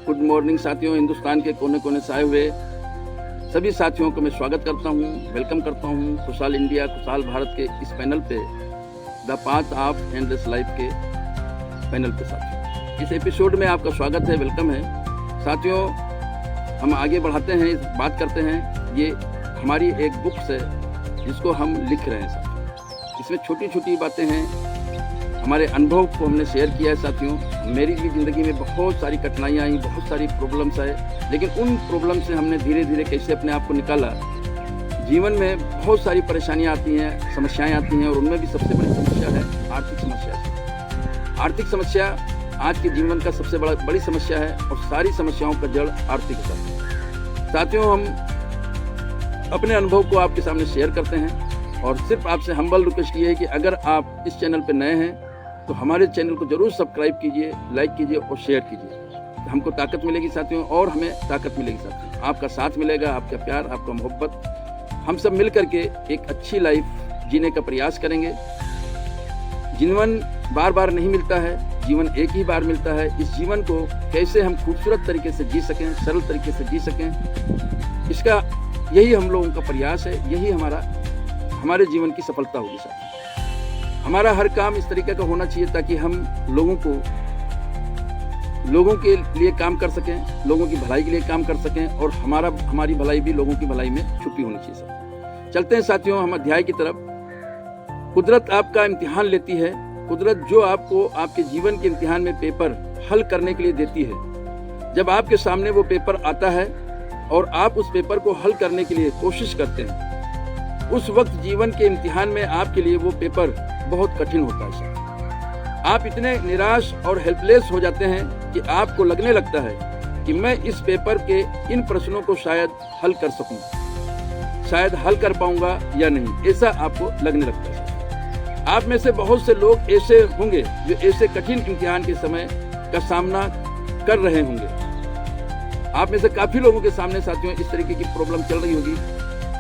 Good morning साथियों। हिंदुस्तान के कोने कोने से आए हुए सभी साथियों को मैं स्वागत करता हूँ, वेलकम करता हूँ खुशहाल इंडिया खुशहाल भारत के इस पैनल पे, the path of endless life के पैनल पे। साथियों, इस एपिसोड में आपका स्वागत है, वेलकम है। साथियों, हम आगे बढ़ाते हैं, बात करते हैं। ये हमारी एक बुक्स है जिसको हम लिख रहे हैं साथियों। इसमें छोटी छोटी बातें हैं, हमारे अनुभव को हमने शेयर किया है साथियों। मेरी भी ज़िंदगी में बहुत सारी कठिनाइयाँ आई, बहुत सारी प्रॉब्लम्स आए, लेकिन उन प्रॉब्लम से हमने धीरे धीरे कैसे अपने आप को निकाला। जीवन में बहुत सारी परेशानियाँ आती हैं, समस्याएं आती हैं, और उनमें भी सबसे बड़ी समस्या है आर्थिक समस्या। आर्थिक समस्या आज के जीवन का सबसे बड़ी समस्या है, और सारी समस्याओं का जड़ आर्थिक है। साथियों, हम अपने अनुभव को आपके सामने शेयर करते हैं, और सिर्फ आपसे हम्बल रिक्वेस्ट ये है कि अगर आप इस चैनल पर नए हैं तो हमारे चैनल को जरूर सब्सक्राइब कीजिए, लाइक कीजिए और शेयर कीजिए। हमको ताकत मिलेगी साथियों, और हमें ताकत मिलेगी साथियों। आपका साथ मिलेगा, आपका प्यार, आपका मोहब्बत। हम सब मिल करके एक अच्छी लाइफ जीने का प्रयास करेंगे। जीवन बार बार नहीं मिलता है, जीवन एक ही बार मिलता है। इस जीवन को कैसे हम खूबसूरत तरीके से जी सकें, सरल तरीके से जी सकें, इसका यही हम लोगों का प्रयास है। यही हमारे जीवन की सफलता होगी साथियों। हमारा हर काम इस तरीके का होना चाहिए ताकि हम लोगों के लिए काम कर सकें, लोगों की भलाई के लिए काम कर सकें, और हमारी भलाई भी लोगों की भलाई में छुपी होनी चाहिए साथियों। चलते हैं साथियों हम अध्याय की तरफ। कुदरत आपका इम्तिहान लेती है। कुदरत जो आपको आपके जीवन के इम्तिहान में पेपर हल करने के लिए देती है। जब आपके सामने वो पेपर आता है और आप उस पेपर को हल करने के लिए कोशिश करते हैं, उस वक्त जीवन के इम्तिहान में आपके लिए वो पेपर बहुत कठिन होता है। आप इतने निराश और हेल्पलेस हो जाते हैं कि आपको लगने लगता है कि मैं इस पेपर के इन प्रश्नों को शायद हल कर सकूं, शायद हल कर पाऊंगा या नहीं, ऐसा आपको लगने लगता है। आप में से बहुत से लोग ऐसे होंगे जो ऐसे कठिन इम्तिहान के समय का सामना कर रहे होंगे। आप में से काफी लोगों के सामने साथियों इस तरीके की प्रॉब्लम चल रही होगी,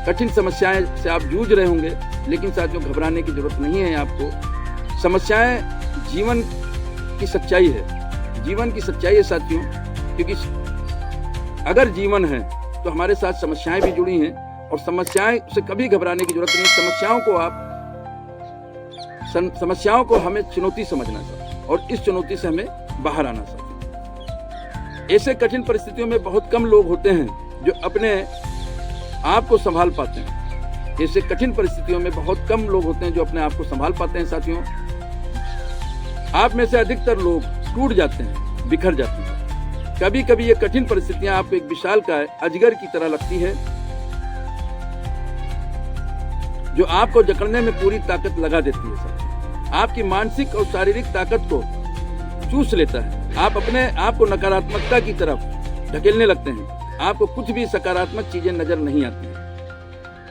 कठिन समस्याएं से आप जूझ रहे होंगे। लेकिन साथियों, घबराने की जरूरत नहीं है आपको। समस्याएं जीवन की सच्चाई है, जीवन की सच्चाई है साथियों। क्योंकि अगर जीवन है तो हमारे साथ समस्याएं भी जुड़ी हैं, और समस्याएं से कभी घबराने की जरूरत नहीं। समस्याओं को हमें चुनौती समझना चाहिए, और इस चुनौती से हमें बाहर आना चाहिए। ऐसे कठिन परिस्थितियों में बहुत कम लोग होते हैं जो अपने आप को संभाल पाते हैं। ऐसे कठिन परिस्थितियों में बहुत कम लोग होते हैं जो अपने आप को संभाल पाते हैं साथियों। आप में से अधिकतर लोग टूट जाते हैं, बिखर जाते हैं। कभी कभी ये कठिन परिस्थितियां आपको एक विशालकाय अजगर की तरह लगती है, जो आपको जकड़ने में पूरी ताकत लगा देती है साथियों। आपकी मानसिक और शारीरिक ताकत को चूस लेता है। आप अपने आप को नकारात्मकता की तरफ ढकेलने लगते हैं। आपको कुछ भी सकारात्मक चीजें नजर नहीं आती।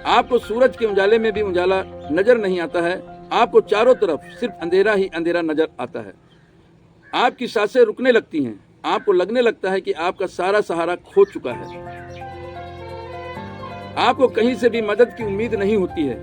आपको सूरज के उजाले में भी उजाला नजर नहीं आता है। आपको चारों तरफ सिर्फ अंधेरा ही अंधेरा नजर आता है। आपकी सांसें रुकने लगती हैं। आपको लगने लगता है कि आपका सारा सहारा खो चुका है। आपको कहीं से भी मदद की उम्मीद नहीं होती है।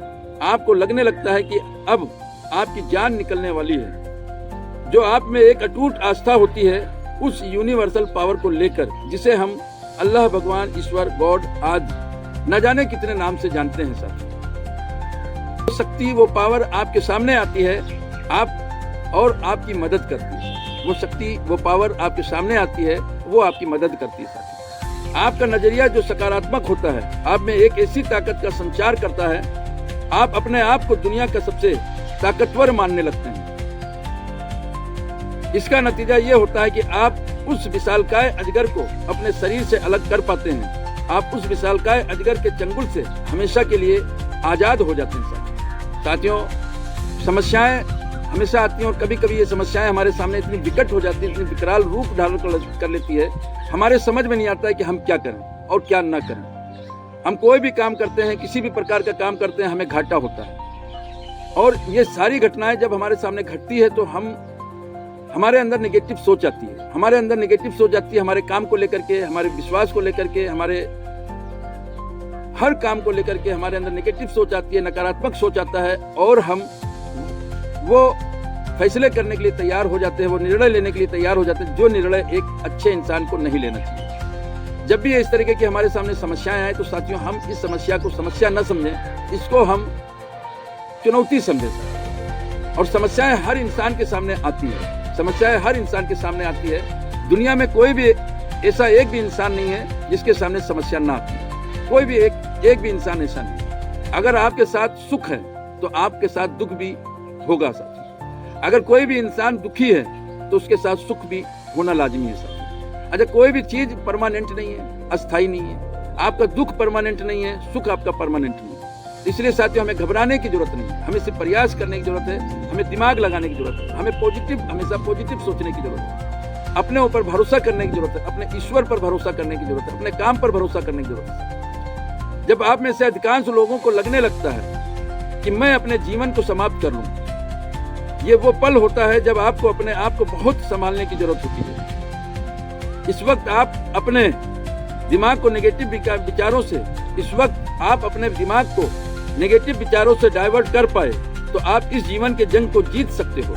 आपको लगने लगता है कि अब आपकी जान निकलने वाली है। जो आप में एक अटूट आस्था होती है उस यूनिवर्सल पावर को लेकर, जिसे हम अल्लाह, भगवान, ईश्वर, गॉड आदि न जाने कितने नाम से जानते हैं साथियों। वो शक्ति, वो पावर आपके सामने आती है और आपकी मदद करती है। वो शक्ति, वो पावर आपके सामने आती है, वो आपकी मदद करती है साथियों। आपका नजरिया जो सकारात्मक होता है, आप में एक ऐसी ताकत का संचार करता है। आप अपने आप को दुनिया का सबसे ताकतवर मानने लगते हैं। इसका नतीजा ये होता है कि आप उस विशालकाय अजगर को अपने शरीर से अलग कर पाते हैं। आप उस विशालकाय अजगर के चंगुल से हमेशा के लिए आजाद हो जाते हैं साथियों। समस्याएं हमेशा आती हैं, और कभी कभी ये समस्याएं हमारे सामने इतनी विकट हो जाती है, इतनी विकराल रूप धारण कर लेती है, हमारे समझ में नहीं आता है कि हम क्या करें और क्या ना करें। हम कोई भी काम करते हैं, किसी भी प्रकार का काम करते हैं, हमें घाटा होता है। और ये सारी घटनाएं जब हमारे सामने घटती है तो हमारे अंदर नेगेटिव सोच आती है। हमारे अंदर नेगेटिव सोच आती है हमारे काम को लेकर के, हमारे विश्वास को लेकर के, हमारे हर काम को लेकर के हमारे अंदर नेगेटिव सोच आती है, नकारात्मक सोच आता है, और हम वो फैसले करने के लिए तैयार हो जाते हैं, वो निर्णय लेने के लिए तैयार हो जाते हैं जो निर्णय एक अच्छे इंसान को नहीं लेना चाहिए। जब भी इस तरीके की हमारे सामने समस्याएं आए तो साथियों हम इस समस्या को समस्या न समझें, इसको हम चुनौती समझें। और समस्याएं हर इंसान के सामने आती है, समस्याएं हर इंसान के सामने आती है। दुनिया में कोई भी ऐसा एक भी इंसान नहीं है जिसके सामने समस्या ना आती। कोई भी एक भी इंसान ऐसा नहीं। अगर आपके साथ सुख है तो आपके साथ दुख भी होगा साथी। अगर कोई भी इंसान दुखी है तो उसके साथ सुख भी होना लाजमी है साथी। अच्छा, कोई भी चीज परमानेंट नहीं है, अस्थाई नहीं है। आपका दुख परमानेंट नहीं है, सुख आपका परमानेंट नहीं है। इसलिए साथियों हमें घबराने की जरूरत नहीं है, हमें सिर्फ प्रयास करने की जरूरत है, हमें दिमाग लगाने की जरूरत है, हमें हमेशा पॉजिटिव सोचने की जरूरत है, अपने ऊपर भरोसा करने की जरूरत है, अपने ईश्वर पर भरोसा करने की जरूरत है, अपने काम पर भरोसा करने की जरूरत है। जब आप में से अधिकांश लोगों को लगने लगता है कि मैं अपने जीवन को समाप्त कर लूं, ये वो पल होता है जब आपको अपने आप को बहुत संभालने की जरूरत होती है। इस वक्त आप अपने दिमाग को नेगेटिव विचारों से, इस वक्त आप अपने दिमाग को नेगेटिव विचारों से डाइवर्ट कर पाए तो आप इस जीवन के जंग को जीत सकते हो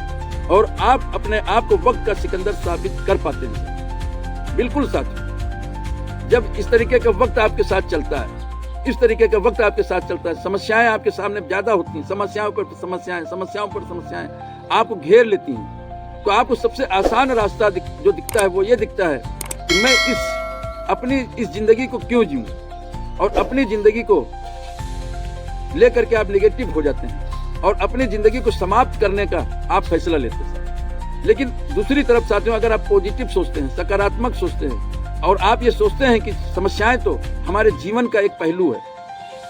और आप अपने आप को वक्त का सिकंदर साबित कर पाते हैं। बिल्कुल साथियों, जब इस तरीके का वक्त आपके साथ चलता है, इस तरीके का वक्त आपके साथ चलता है, समस्याएं आपके सामने ज्यादा होती हैं, समस्याओं पर समस्याएं आपको घेर लेती हैं, तो आपको सबसे आसान रास्ता जो दिखता है वो ये दिखता है कि मैं अपनी इस जिंदगी को क्यों जीऊं, और अपनी जिंदगी को लेकर के आप नेगेटिव हो जाते हैं और अपनी जिंदगी को समाप्त करने का आप फैसला लेते हैं। लेकिन दूसरी तरफ साथियों, अगर आप पॉजिटिव सोचते हैं, सकारात्मक सोचते हैं और आप ये सोचते हैं कि समस्याएं तो हमारे जीवन का एक पहलू है,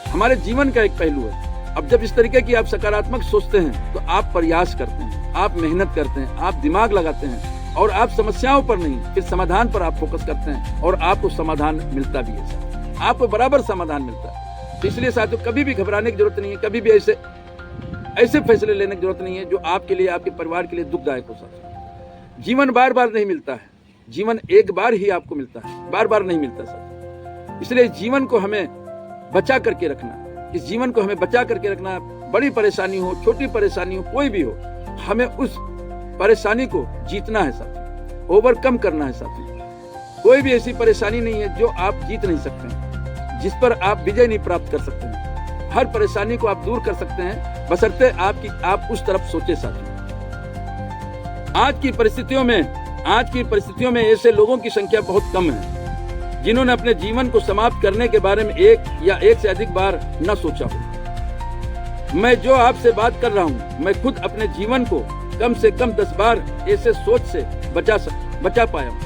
हमारे जीवन का एक पहलू है। अब जब इस तरीके की आप सकारात्मक सोचते हैं तो आप प्रयास करते हैं, आप मेहनत करते हैं, आप दिमाग लगाते हैं और आप समस्याओं पर नहीं फिर समाधान पर आप फोकस करते हैं और आपको समाधान मिलता भी है, आपको बराबर समाधान मिलता है। तो इसलिए साथियों कभी भी घबराने की जरूरत नहीं है, कभी भी ऐसे फैसले लेने की जरूरत नहीं है जो आपके लिए, आपके परिवार के लिए दुखदायक हो सकता है। जीवन बार बार नहीं मिलता है, जीवन एक बार ही आपको मिलता है, बार बार नहीं मिलता साथियों। इसलिए जीवन को हमें बचा करके रखना, इस जीवन को हमें बचा करके रखना। बड़ी परेशानी हो, छोटी परेशानी हो, कोई भी हो, हमें उस परेशानी को जीतना है साथियों, ओवरकम करना है साथियों। कोई भी ऐसी परेशानी नहीं है जो आप जीत नहीं सकते हैं, जिस पर आप विजय नहीं प्राप्त कर सकते हैं। हर परेशानी को आप दूर कर सकते हैं बशर्ते आप उस तरफ सोचे साथियों। आज की परिस्थितियों में ऐसे लोगों की संख्या बहुत कम है जिन्होंने अपने जीवन को समाप्त करने के बारे में एक या एक से अधिक बार न सोचा हो। मैं जो आपसे बात कर रहा हूं, मैं खुद अपने जीवन को कम से कम 10 बार ऐसे सोच से बचा पाया हूं,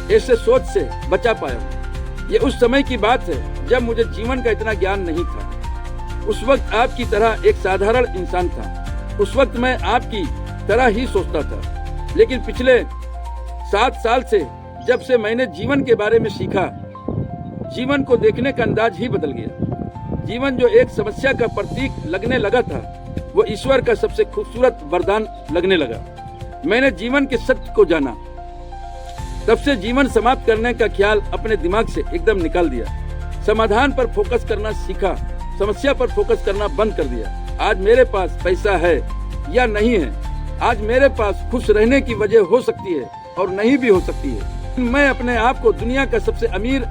ऐसे सोच से बचा पाया हूं। ये उस समय की बात है जब मुझे जीवन का इतना ज्ञान नहीं था। उस वक्त आपकी तरह एक साधारण इंसान था, उस वक्त मैं आपकी तरह ही सोचता था। लेकिन पिछले 7 साल से जब से मैंने जीवन के बारे में सीखा, जीवन को देखने का अंदाज ही बदल गया। जीवन जो एक समस्या का प्रतीक लगने लगा था, वो ईश्वर का सबसे खूबसूरत वरदान लगने लगा। मैंने जीवन के सत्य को जाना, तब से जीवन समाप्त करने का ख्याल अपने दिमाग से एकदम निकाल दिया। समाधान पर फोकस करना सीखा, समस्या पर फोकस करना बंद कर दिया। आज मेरे पास पैसा है या नहीं है, आज मेरे पास खुश रहने की वजह हो सकती है और नहीं भी हो सकती है। मैं अपने आप को दुनिया का सबसे अमीर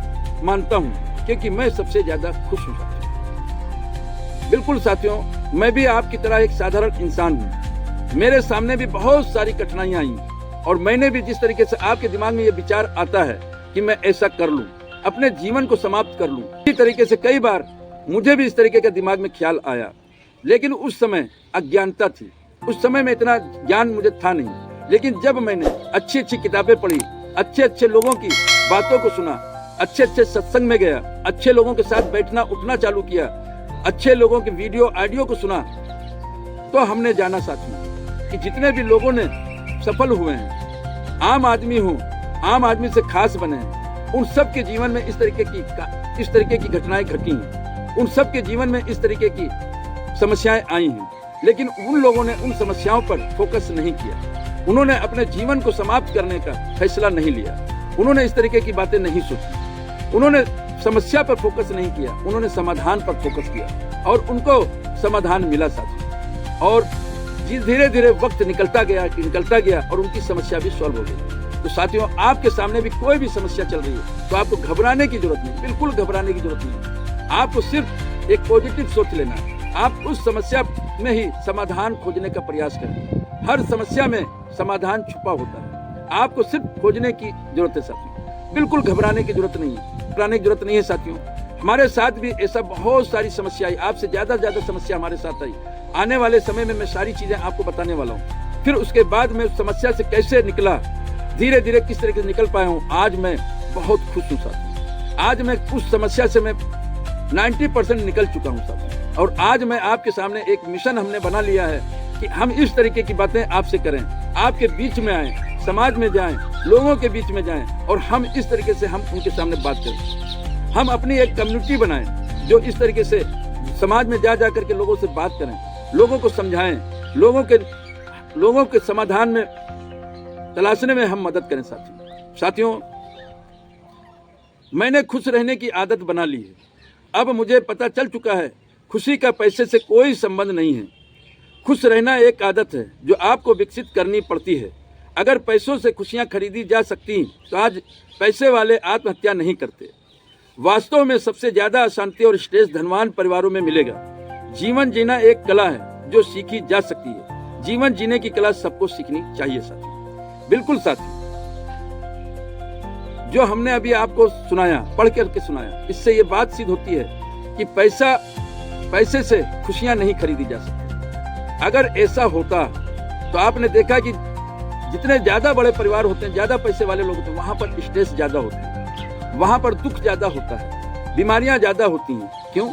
मानता हूँ क्योंकि मैं सबसे ज्यादा खुश हूँ साथियों। बिल्कुल साथियों, मैं भी आपकी तरह एक साधारण इंसान हूँ। मेरे सामने भी बहुत सारी कठिनाइयां आई और मैंने भी जिस तरीके से आपके दिमाग में ये विचार आता है कि मैं ऐसा कर लूं, अपने जीवन को समाप्त कर लूं, इसी तरीके से कई बार मुझे भी इस तरीके का दिमाग में ख्याल आया। लेकिन उस समय अज्ञानता थी, उस समय में इतना ज्ञान मुझे था नहीं। लेकिन जब मैंने अच्छी अच्छी किताबें पढ़ी, अच्छे अच्छे लोगों की बातों को सुना, अच्छे अच्छे सत्संग में गया, अच्छे लोगों के साथ बैठना उठना चालू किया, अच्छे लोगों के वीडियो ऑडियो को सुना, तो हमने जाना साथियों कि जितने भी लोगों ने सफल हुए हैं, आम आदमी हो, आम आदमी से खास बने हैं, उन सब के जीवन में इस तरीके की घटनाएं घटी हैं, उन सब के जीवन में इस तरीके की समस्याएं आई हैं। लेकिन उन लोगों ने उन समस्याओं पर फोकस नहीं किया, उन्होंने अपने जीवन को समाप्त करने का फैसला नहीं लिया, उन्होंने इस तरीके की बातें नहीं सोची, उन्होंने समस्या पर फोकस नहीं किया, उन्होंने समाधान पर फोकस किया और उनको समाधान मिला साथियों। और धीरे धीरे वक्त निकलता गया और उनकी समस्या भी सॉल्व हो गई। तो साथियों, आपके सामने भी कोई भी समस्या चल रही है तो आपको घबराने की जरूरत नहीं, बिल्कुल घबराने की जरूरत नहीं। आपको सिर्फ एक पॉजिटिव सोच लेना है। आप उस समस्या में ही समाधान खोजने का प्रयास करें। हर समस्या में समाधान छुपा होता है, आपको सिर्फ खोजने की जरूरत है साथियों। बिल्कुल घबराने की जरूरत नहीं है, घबराने की जरूरत नहीं है साथियों। हमारे साथ भी ऐसा बहुत सारी समस्या आई, आपसे ज्यादा समस्या हमारे साथ आई। आने वाले समय में मैं सारी चीजें आपको बताने वाला हूँ। फिर उसके बाद मैं उस समस्या से कैसे निकला, धीरे धीरे किस तरीके से निकल पाया हूँ, आज मैं बहुत खुश हूँ साथियों। आज मैं उस समस्या से मैं 90% निकल चुका हूँ साथियों। और आज मैं आपके सामने एक मिशन हमने बना लिया है कि हम इस तरीके की बातें आपसे करें, आपके बीच में आए, समाज में जाएं, लोगों के बीच में जाएं और हम इस तरीके से हम उनके सामने बात करें। हम अपनी एक कम्युनिटी बनाएं जो इस तरीके से समाज में जा करके लोगों से बात करें, लोगों को समझाएं, लोगों के समाधान में तलाशने में हम मदद करें साथियों। मैंने खुश रहने की आदत बना ली है। अब मुझे पता चल चुका है खुशी का पैसे से कोई संबंध नहीं है। खुश रहना एक आदत है जो आपको विकसित करनी पड़ती है। अगर पैसों से खुशियां खरीदी जा सकती तो आज पैसे वाले आत्महत्या नहीं करते। वास्तव में सबसे ज्यादा अशांति और स्ट्रेस धनवान परिवारों में मिलेगा। जीवन जीना एक कला है जो सीखी जा सकती है। जीवन जीने की कला सबको सीखनी चाहिए साथी। बिल्कुल साथी, जो हमने अभी आपको सुनाया, पढ़ करके सुनाया, इससे ये बात सिद्ध होती है कि पैसे से खुशियां नहीं खरीदी जा सकती। अगर ऐसा होता तो आपने देखा कि जितने ज्यादा बड़े परिवार होते हैं, ज्यादा पैसे वाले लोग होते हैं, वहां पर स्ट्रेस ज्यादा होता है, वहां पर दुख ज्यादा होता है, बीमारियां ज्यादा होती हैं। क्यों?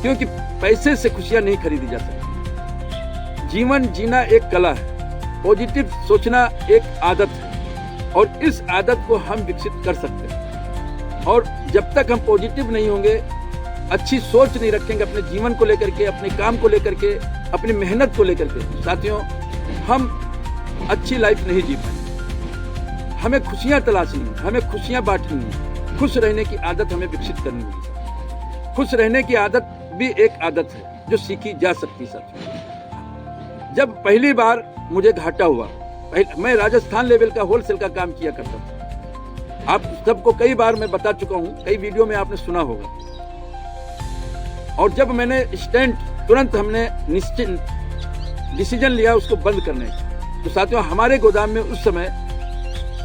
क्योंकि पैसे से खुशियां नहीं खरीदी जा सकती। जीवन जीना एक कला है, पॉजिटिव सोचना एक आदत है और इस आदत को हम विकसित कर सकते हैं। और जब तक हम पॉजिटिव नहीं होंगे, अच्छी सोच नहीं रखेंगे अपने जीवन को लेकर के, अपने काम को लेकर के, अपनी मेहनत को लेकर के, साथियों, हम अच्छी लाइफ नहीं जी पाएंगे। हमें खुशियां तलाशनी है, हमें खुशियां बांटनी है, खुश रहने की आदत हमें विकसित करनी होगी। खुश रहने की आदत भी एक आदत है जो सीखी जा सकती है साथियों। जब पहली बार मुझे घाटा हुआ, मैं राजस्थान लेवल का होलसेल का काम किया करता था। आप सबको कई बार मैं बता चुका हूं, कई वीडियो में आपने सुना होगा। और जब मैंने तुरंत हमने डिसीजन लिया उसको बंद करने का। तो साथियों, हमारे गोदाम में उस समय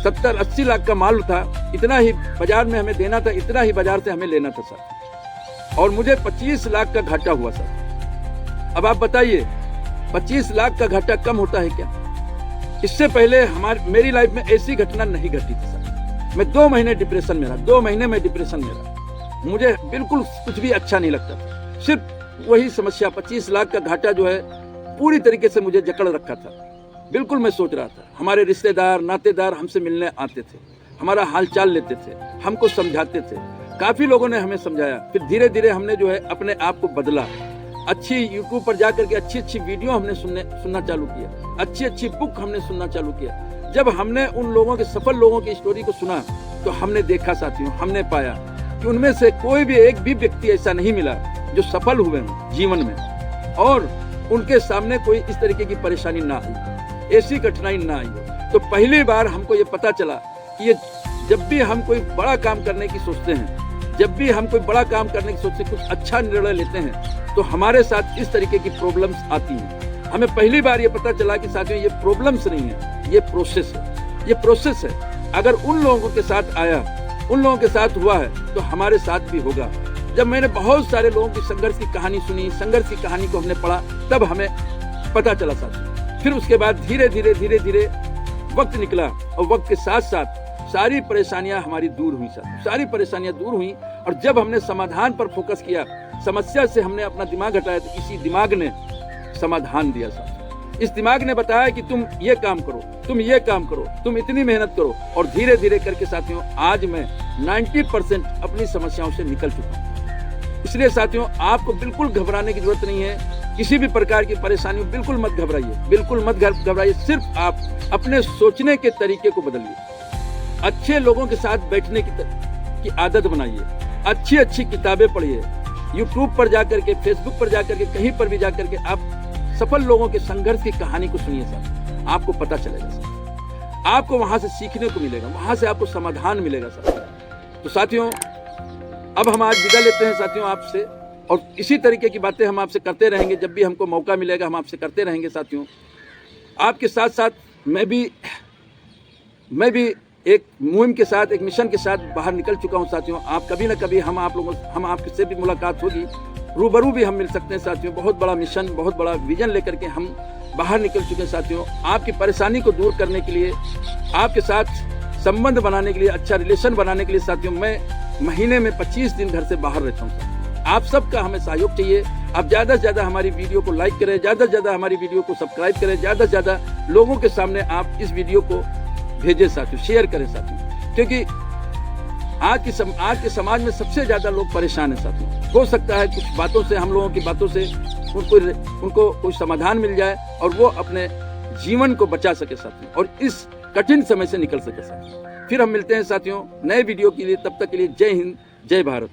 70-80 लाख का माल था। इतना ही बाजार में हमें देना था, इतना ही बाजार से हमें लेना था साथ। और मुझे 25 लाख का घाटा हुआ साथ। अब आप बताइए, 25 लाख का घाटा कम होता है क्या? इससे पहले मेरी लाइफ में ऐसी घटना नहीं घटी थी साथ। मैं 2 महीने डिप्रेशन में रहा, 2 महीने में डिप्रेशन में रहा। मुझे बिल्कुल कुछ भी अच्छा नहीं लगता था। सिर्फ वही समस्या, 25 लाख का घाटा जो है पूरी तरीके से मुझे जकड़ रखा था। बिल्कुल मैं सोच रहा था, हमारे रिश्तेदार नातेदार हमसे मिलने आते थे, हमारा हालचाल लेते थे, हमको समझाते थे। काफी लोगों ने हमें समझाया। फिर धीरे धीरे हमने जो है अपने आप को बदला। अच्छी यूट्यूब पर जाकर के अच्छी वीडियो हमने सुनना चालू किया, अच्छी बुक हमने सुनना चालू किया। जब हमने उन लोगों के, सफल लोगों की स्टोरी को सुना तो हमने देखा साथियों, हमने पाया कि उनमें से कोई भी एक भी व्यक्ति ऐसा नहीं मिला जो सफल हुए हों जीवन में और उनके सामने कोई इस तरीके की परेशानी ना आई, ऐसी कठिनाई ना आई। तो पहली बार हमको ये पता चला कि ये जब भी हम कोई बड़ा काम करने की सोचते हैं, जब भी हम कोई बड़ा काम करने की सोचते हैं, कुछ अच्छा निर्णय लेते हैं, तो हमारे साथ इस तरीके की प्रॉब्लम्स आती हैं। हमें पहली बार ये पता चला कि साथियों, ये प्रॉब्लम्स नहीं है, ये प्रोसेस है, ये प्रोसेस है। अगर उन लोगों के साथ आया, उन लोगों के साथ हुआ है, तो हमारे साथ भी होगा। जब मैंने बहुत सारे लोगों की संघर्ष की कहानी सुनी, संघर्ष की कहानी को हमने पढ़ा, तब हमें पता चला साथियों। फिर उसके बाद धीरे धीरे वक्त निकला और वक्त के साथ साथ सारी परेशानियां हमारी दूर हुई साथियों, सारी परेशानियां दूर हुई। और जब हमने समाधान पर फोकस किया, समस्या से हमने अपना दिमाग हटाया, तो इसी दिमाग ने समाधान दिया साथियों। इस दिमाग ने बताया कि तुम ये काम करो, तुम ये काम करो, तुम इतनी मेहनत करो। और धीरे धीरे करके साथियों, आज मैं 90% अपनी समस्याओं से निकल चुका हूँ। इसलिए साथियों, आपको बिल्कुल घबराने की जरूरत नहीं है। किसी भी प्रकार की परेशानी बिल्कुल मत घबराइए, बिल्कुल मत घबराइए। सिर्फ आप अपने सोचने के तरीके को बदलिए, अच्छे लोगों के साथ बैठने की आदत बनाइए, अच्छी किताबें पढ़िए, यूट्यूब पर जाकर के, फेसबुक पर जाकर के, कहीं पर भी जाकर के आप सफल लोगों के संघर्ष की कहानी को सुनिए सर, आपको पता चलेगा सर, आपको वहां से सीखने को मिलेगा, वहां से आपको समाधान मिलेगा सर। तो साथियों, अब हम आज विदा लेते हैं साथियों आपसे, और इसी तरीके की बातें हम आपसे करते रहेंगे। जब भी हमको मौका मिलेगा हम आपसे करते रहेंगे साथियों। आपके साथ साथ मैं भी एक मुहिम के साथ, एक मिशन के साथ बाहर निकल चुका हूं साथियों। आप कभी ना कभी हम आपसे भी मुलाकात होगी, रूबरू भी हम मिल सकते हैं साथियों। बहुत बड़ा मिशन, बहुत बड़ा विजन लेकर के हम बाहर निकल चुके हैं साथियों। आपकी परेशानी को दूर करने के लिए, आपके साथ संबंध बनाने के लिए, अच्छा रिलेशन बनाने के लिए साथियों, मैं महीने में 25 दिन घर से बाहर रहता हूँ। आप सबका हमें सहयोग चाहिए। आप ज़्यादा से ज़्यादा हमारी वीडियो को लाइक करें, ज़्यादा से ज़्यादा हमारी वीडियो को सब्सक्राइब करें, ज़्यादा से ज़्यादा लोगों के सामने आप इस वीडियो को भेजें साथियों, शेयर करें साथियों। क्योंकि आज के समाज में सबसे ज़्यादा लोग परेशान हैं साथियों। हो सकता है कुछ बातों से, हम लोगों की बातों से उनको कोई समाधान मिल जाए और वो अपने जीवन को बचा सके साथियों, और इस कठिन समय से निकल सके साथियों। फिर हम मिलते हैं साथियों नए वीडियो के लिए। तब तक के लिए जय हिंद, जय भारत।